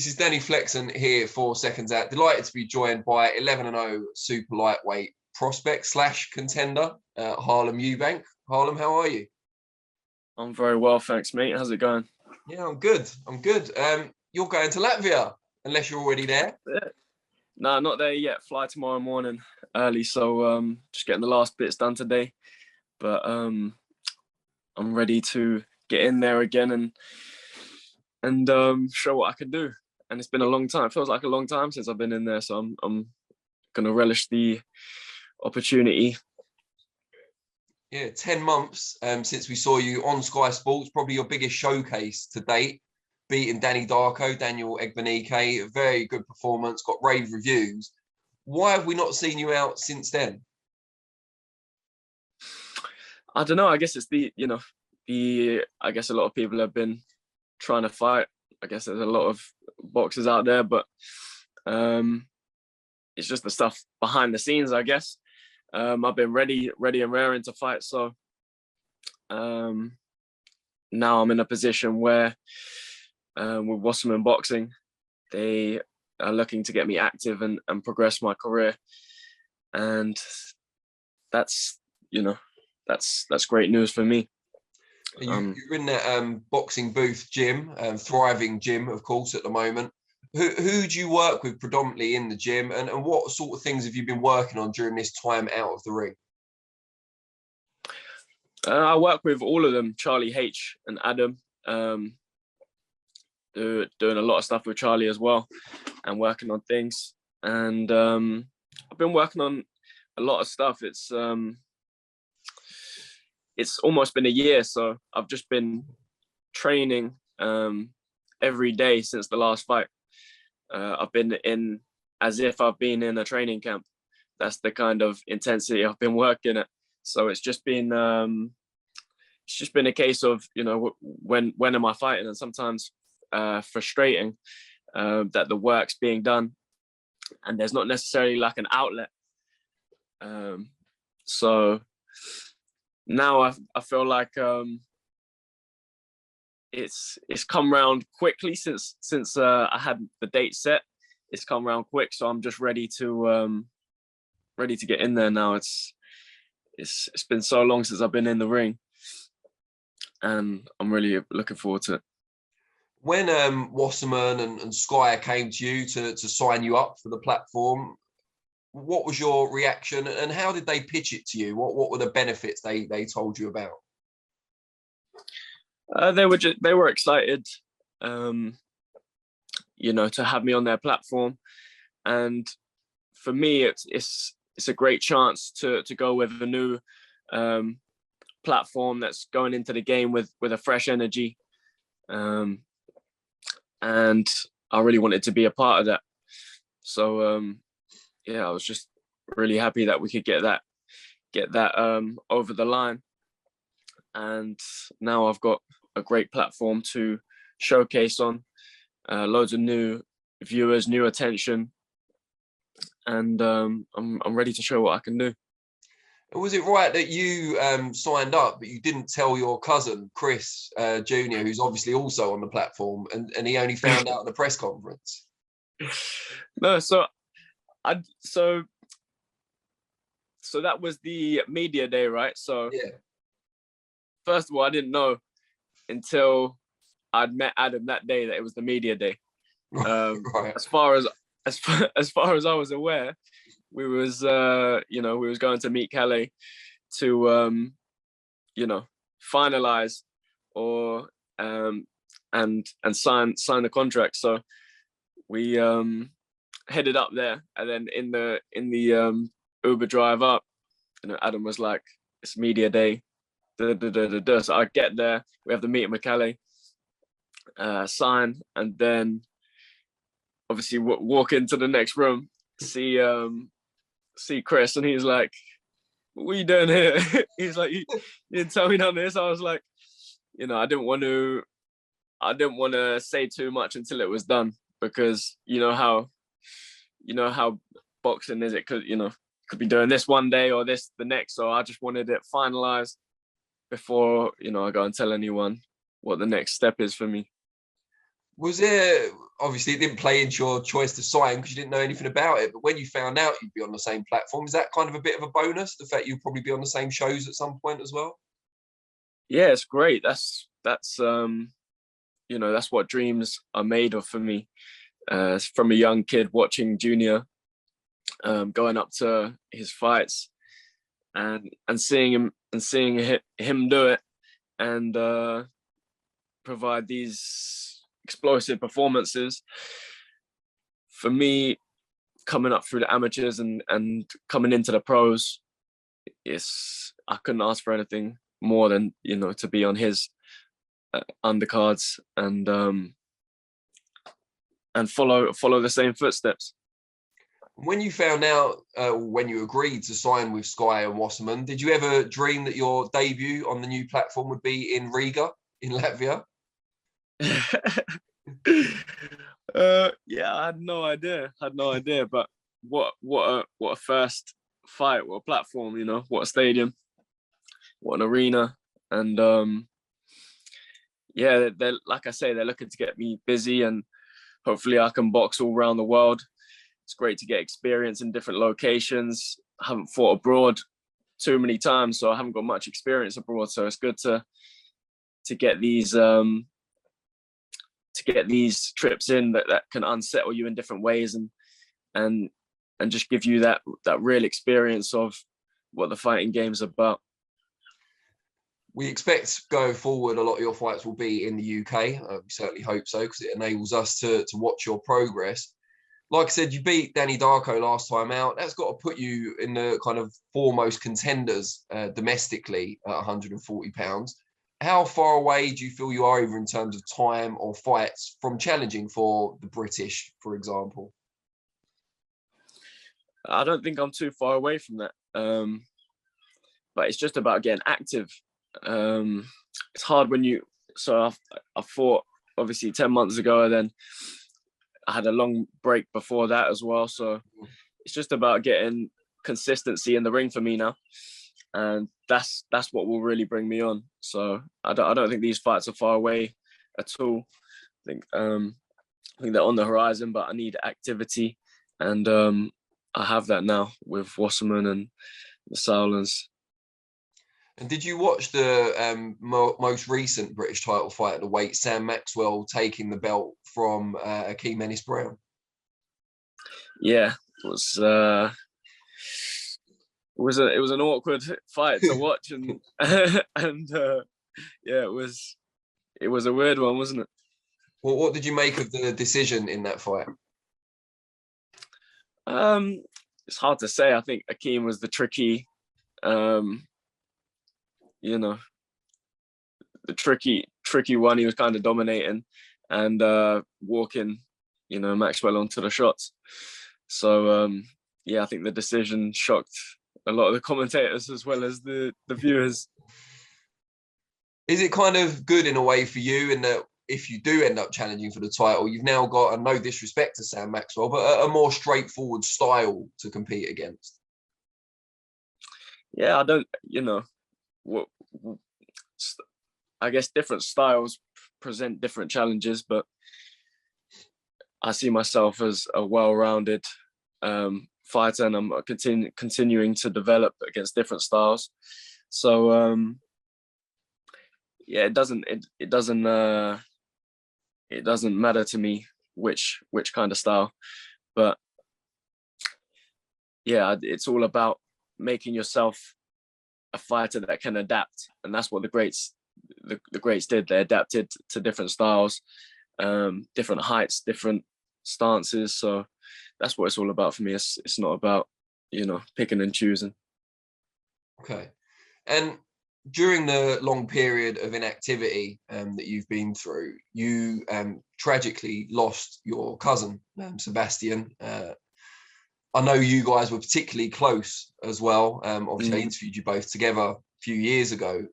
This is Danny Flexen here for SecondsOut. Delighted to be joined by 11-0 super lightweight prospect / contender, Harlem Eubank. Harlem, how are you? I'm very well, thanks, mate. How's it going? Yeah, I'm good. You're going to Latvia, unless you're already there. Yeah. No, not there yet. Fly tomorrow morning early, so just getting the last bits done today. But I'm ready to get in there again and show what I can do. And it's been a long time. It feels like a long time since I've been in there, so I'm gonna relish the opportunity. Yeah, 10 months since we saw you on Sky Sports, probably your biggest showcase to date, beating Daniel Egbenike, a very good performance, got rave reviews. Why have we not seen you out since then? I don't know. I guess it's I guess a lot of people have been trying to fight. I guess there's a lot of boxers out there, but it's just the stuff behind the scenes, I guess. I've been ready and raring to fight. So now I'm in a position where with Wasserman Boxing, they are looking to get me active and progress my career. And that's great news for me. You're in that boxing booth gym, thriving gym, of course, at the moment. Who do you work with predominantly in the gym, and what sort of things have you been working on during this time out of the ring? I work with all of them, Charlie H and Adam. Doing a lot of stuff with Charlie as well and working on things. And I've been working on a lot of stuff. It's almost been a year, so I've just been training every day since the last fight. I've been in as if I've been in a training camp. That's the kind of intensity I've been working at. So it's just been a case of, when am I fighting, and sometimes frustrating that the work's being done and there's not necessarily like an outlet. So now I feel like it's come round quickly since I had the date set. It's come round quick, so I'm just ready to get in there now. It's been so long since I've been in the ring, and I'm really looking forward to it. When Wasserman and Sky came to you to sign you up for the platform, what was your reaction, and how did they pitch it to you? What were the benefits they told you about? They were excited, to have me on their platform, and for me, it's a great chance to go with a new platform that's going into the game with a fresh energy, and I really wanted to be a part of that. So I was just really happy that we could get that over the line, and now I've got a great platform to showcase on, loads of new viewers, new attention, and I'm ready to show what I can do. Was it right that you signed up, but you didn't tell your cousin Chris Jr., who's obviously also on the platform, and he only found out at the press conference? No, so that was the media day, right? So yeah. First of all, I didn't know until I'd met Adam that day that it was the media day. Right. As far as I was aware, we was going to meet Calais to finalize or and sign the contract. So we headed up there, and then in the Uber drive up, Adam was like, "It's media day." So I get there, we have the meeting with Calais, sign, and then obviously walk into the next room, see Chris, and he's like, "What are you doing here?" He's like, "You didn't tell me none of this." I was like, I didn't want to say too much until it was done, because you know how boxing is. It could be doing this one day or this the next, so I just wanted it finalized before I go and tell anyone what the next step is for me. Was there, obviously it didn't play into your choice to sign because you didn't know anything about it, but when you found out you'd be on the same platform, is that kind of a bit of a bonus, the fact you'll probably be on the same shows at some point as well? Yeah, it's great. That's that's what dreams are made of for me. From a young kid watching Junior going up to his fights and seeing him do it and provide these explosive performances. For me, coming up through the amateurs and coming into the pros, I couldn't ask for anything more than to be on his undercards and follow the same footsteps. When you found out, when you agreed to sign with Sky and Wasserman, did you ever dream that your debut on the new platform would be in Riga, in Latvia? Yeah, I had no idea. But what a first fight, what a platform, what a stadium, what an arena, and yeah, they're like I say, they're looking to get me busy, and hopefully I can box all around the world. It's great to get experience in different locations. I haven't fought abroad too many times, so I haven't got much experience abroad. So it's good to get these trips in that can unsettle you in different ways and just give you that real experience of what the fighting game's about. We expect going forward, a lot of your fights will be in the UK. We certainly hope so, because it enables us to watch your progress. Like I said, you beat Danny Darko last time out. That's got to put you in the kind of foremost contenders domestically at 140 pounds. How far away do you feel you are, either in terms of time or fights, from challenging for the British, for example? I don't think I'm too far away from that. But it's just about getting active. It's hard when I fought obviously 10 months ago, and then I had a long break before that as well. So it's just about getting consistency in the ring for me now, and that's what will really bring me on. So I don't think these fights are far away at all. I think they're on the horizon, but I need activity, and I have that now with Wasserman and the Sauerlands. And did you watch the most recent British title fight at the weight, Sam Maxwell taking the belt from Akeem Ennis-Brown? Yeah, it was an awkward fight to watch, and and yeah, it was a weird one, wasn't it? Well, what did you make of the decision in that fight? It's hard to say. I think Akeem was the tricky, the tricky one. He was kind of dominating and walking, Maxwell onto the shots. So yeah, I think the decision shocked a lot of the commentators as well as the viewers. Is it kind of good in a way for you, in that if you do end up challenging for the title, you've now got, and no disrespect to Sam Maxwell, but a more straightforward style to compete against? Yeah, I don't, I guess different styles present different challenges, but I see myself as a well-rounded fighter, and I'm continuing to develop against different styles. So yeah, it doesn't matter to me which kind of style, but yeah, it's all about making yourself a fighter that can adapt, and that's what the greats did. They adapted to different styles, different heights, different stances. So that's what it's all about for me. It's not about picking and choosing. Okay. And during the long period of inactivity that you've been through, you tragically lost your cousin, Sebastian. I know you guys were particularly close as well. Obviously, I interviewed you both together a few years ago.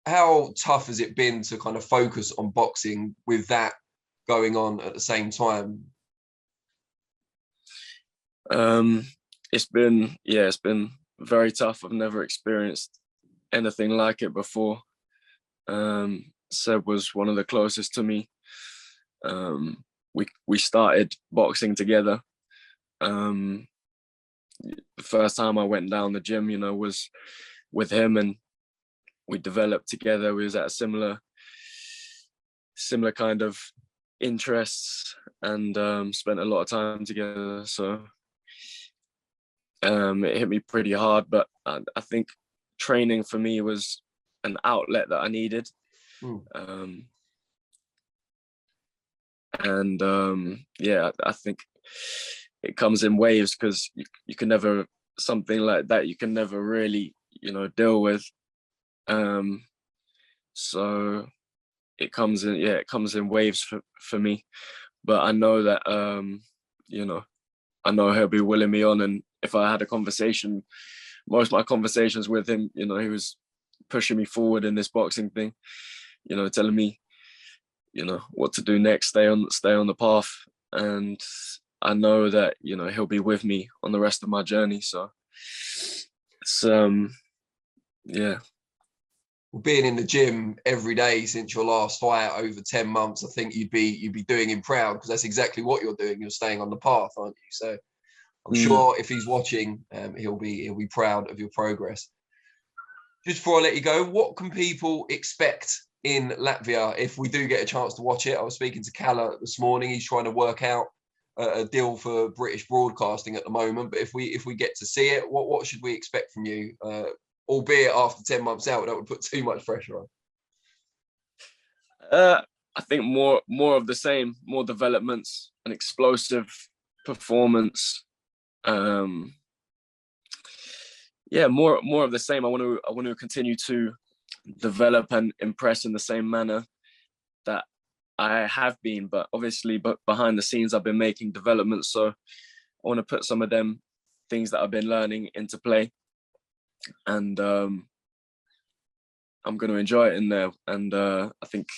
How tough has it been to kind of focus on boxing with that going on at the same time? It's been very tough. I've never experienced anything like it before. Seb was one of the closest to me. We started boxing together. The first time I went down the gym, was with him, and we developed together. We was at a similar kind of interests, and spent a lot of time together. So it hit me pretty hard, but I think training for me was an outlet that I needed. I think it comes in waves, because you can never, something like that you can never really deal with, so it comes in waves for me. But I know that I know he'll be willing me on, and if I had a conversation, most of my conversations with him, he was pushing me forward in this boxing thing, telling me what to do next, stay on the path. And I know that he'll be with me on the rest of my journey. So it's being in the gym every day since your last fight over 10 months, I think you'd be doing him proud, because that's exactly what you're doing. You're staying on the path, aren't you? So I'm sure if he's watching, he'll be proud of your progress. Just before I let you go, what can people expect in Latvia if we do get a chance to watch it? I was speaking to Calla this morning. He's trying to work out a deal for British broadcasting at the moment. But if we get to see it, what should we expect from you? Albeit after 10 months out, that would put too much pressure on. I think more of the same, more developments, an explosive performance. More of the same. I want to continue to develop and impress in the same manner that I have been, but obviously, behind the scenes, I've been making developments. So I want to put some of them things that I've been learning into play, and I'm going to enjoy it in there. And I think,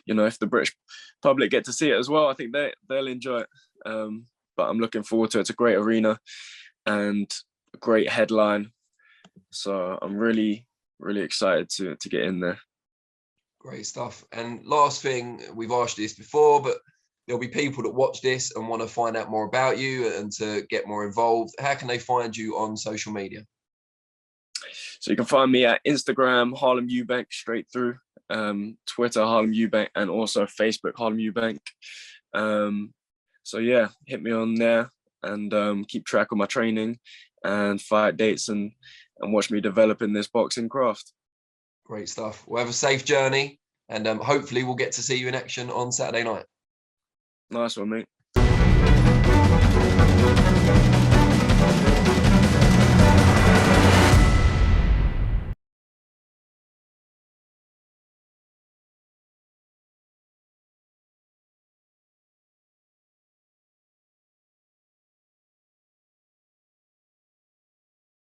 if the British public get to see it as well, I think they'll enjoy it. But I'm looking forward to it. It's a great arena and a great headline. So I'm really, really excited to get in there. Great stuff. And last thing, we've asked you this before, but there'll be people that watch this and want to find out more about you and to get more involved. How can they find you on social media? So you can find me at Instagram, Harlem Eubank, straight through, Twitter, Harlem Eubank, and also Facebook, Harlem Eubank. So yeah, hit me on there and keep track of my training and fight dates and watch me develop in this boxing craft. Great stuff. We'll have a safe journey, and hopefully we'll get to see you in action on Saturday night. Nice one, mate.